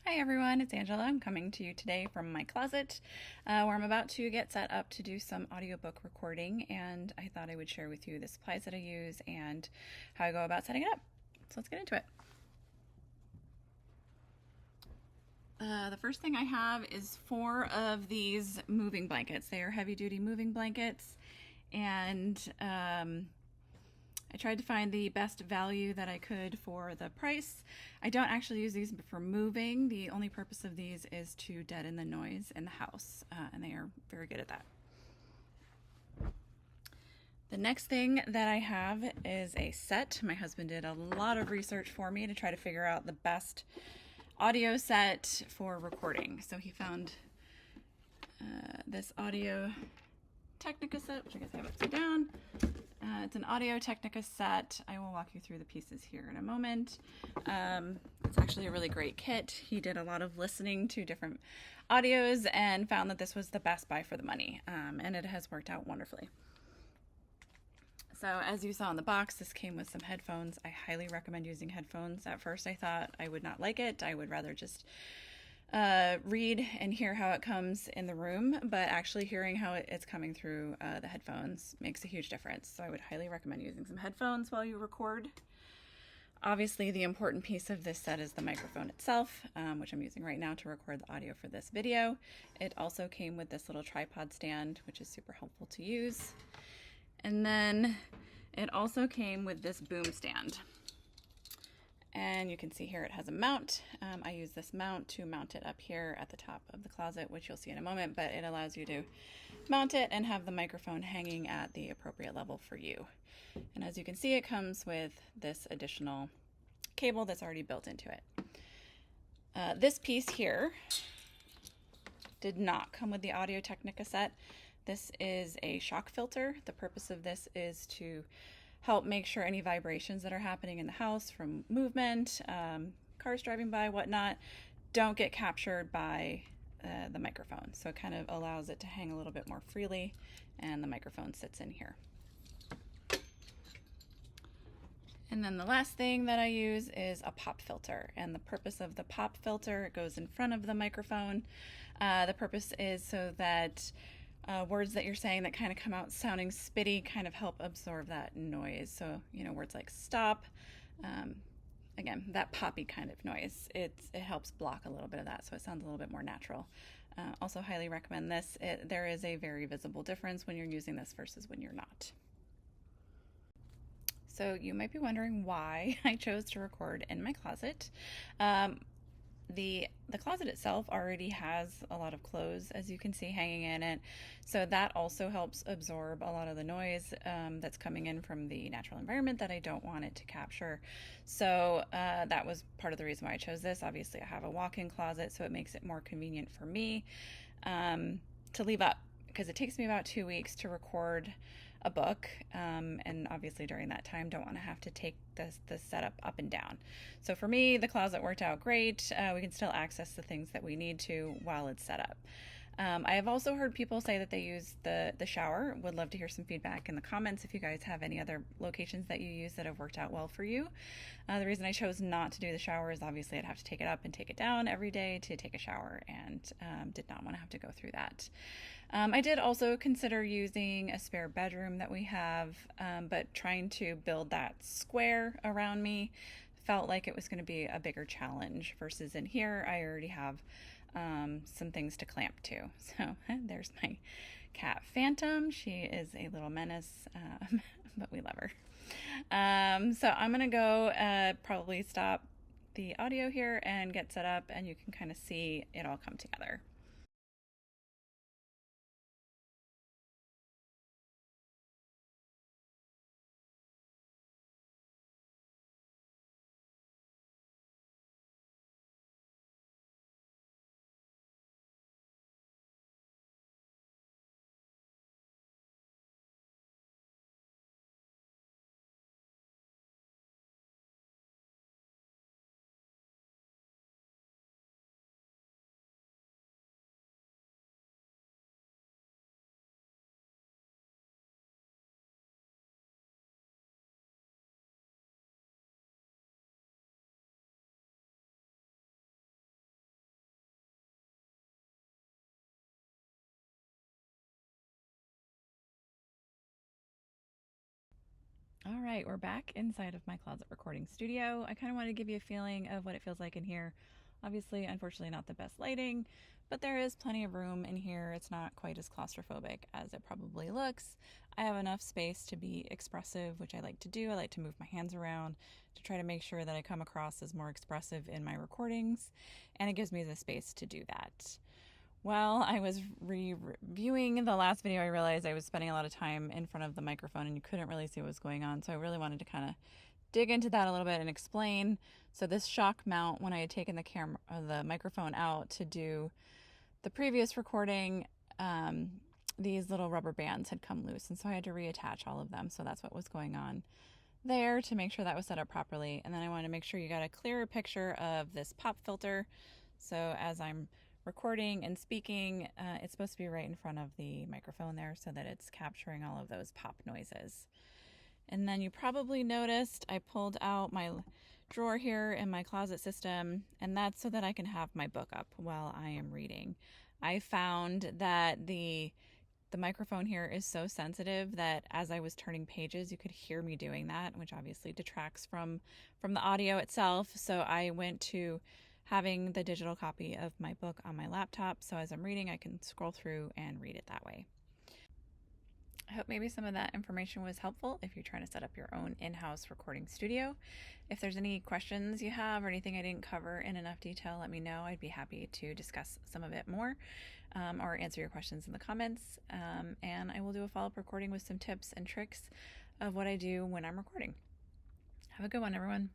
Hi everyone, it's Angela. I'm coming to you today from my closet where I'm about to get set up to do some audiobook recording, and I thought I would share with you the supplies that I use and how I go about setting it up. So let's get into it. The first thing I have is 4 of these moving blankets. They are heavy duty moving blankets, and I tried to find the best value that I could for the price. I don't actually use these for moving. The only purpose of these is to deaden the noise in the house, and they are very good at that. The next thing that I have is a set. My husband did a lot of research for me to try to figure out the best audio set for recording. So he found this Audio-Technica set, which I guess I have upside down. It's an Audio-Technica set. I will walk you through the pieces here in a moment. It's actually a really great kit. He did a lot of listening to different audios and found that this was the best buy for the money, and it has worked out wonderfully. So as you saw in the box, this came with some headphones. I highly recommend using headphones. At first I thought I would not like it. I would rather just read and hear how it comes in the room, but actually hearing how it's coming through the headphones makes a huge difference. So I would highly recommend using some headphones while you record. Obviously, the important piece of this set is the microphone itself, which I'm using right now to record the audio for this video. It also came with this little tripod stand, which is super helpful to use. And then it also came with this boom stand. And you can see here it has a mount. I use this mount to mount it up here at the top of the closet, which you'll see in a moment, but it allows you to mount it and have the microphone hanging at the appropriate level for you. And as you can see, it comes with this additional cable that's already built into it. This piece here did not come with the Audio-Technica set. This is a shock filter. The purpose of this is to help make sure any vibrations that are happening in the house from movement, cars driving by, whatnot, don't get captured by the microphone. So it kind of allows it to hang a little bit more freely, and the microphone sits in here. And then the last thing that I use is a pop filter, and the purpose of the pop filter, it goes in front of the microphone. The purpose is so that words that you're saying that kind of come out sounding spitty kind of help absorb that noise. So, you know, words like stop, again, that poppy kind of noise, it helps block a little bit of that, so it sounds a little bit more natural. Also highly recommend this. There is a very visible difference when you're using this versus when you're not. So you might be wondering why I chose to record in my closet. The closet itself already has a lot of clothes, as you can see, hanging in it, so that also helps absorb a lot of the noise that's coming in from the natural environment that I don't want it to capture. So that was part of the reason why I chose this. Obviously I have a walk-in closet, so it makes it more convenient for me to leave up, because it takes me about 2 weeks to record a book, and obviously during that time don't want to have to take this setup up and down. So for me, the closet worked out great. We can still access the things that we need to while it's set up. I have also heard people say that they use the shower. Would love to hear some feedback in the comments if you guys have any other locations that you use that have worked out well for you. The reason I chose not to do the shower is obviously I'd have to take it up and take it down every day to take a shower, and did not want to have to go through that. I did also consider using a spare bedroom that we have, but trying to build that square around me felt like it was going to be a bigger challenge versus in here I already have some things to clamp to. So there's my cat Phantom. She is a little menace, but we love her. So I'm gonna go probably stop the audio here and get set up, and you can kind of see it all come together. All right, we're back inside of my closet recording studio. I kind of wanted to give you a feeling of what it feels like in here. Obviously, unfortunately, not the best lighting, but there is plenty of room in here. It's not quite as claustrophobic as it probably looks. I have enough space to be expressive, which I like to do. I like to move my hands around to try to make sure that I come across as more expressive in my recordings, and it gives me the space to do that. While I was reviewing the last video, I realized I was spending a lot of time in front of the microphone and you couldn't really see what was going on. So I really wanted to kind of dig into that a little bit and explain. So this shock mount, when I had taken the microphone out to do the previous recording, these little rubber bands had come loose, and so I had to reattach all of them. So that's what was going on there to make sure that was set up properly. And then I wanted to make sure you got a clearer picture of this pop filter. So as I'm recording and speaking, it's supposed to be right in front of the microphone there so that it's capturing all of those pop noises. And then you probably noticed I pulled out my drawer here in my closet system, and that's so that I can have my book up while I am reading. I found that the microphone here is so sensitive that as I was turning pages, you could hear me doing that, which obviously detracts from the audio itself. So I went to having the digital copy of my book on my laptop, so as I'm reading, I can scroll through and read it that way. I hope maybe some of that information was helpful if you're trying to set up your own in-house recording studio. If there's any questions you have or anything I didn't cover in enough detail, let me know. I'd be happy to discuss some of it more or answer your questions in the comments. And I will do a follow-up recording with some tips and tricks of what I do when I'm recording. Have a good one, everyone.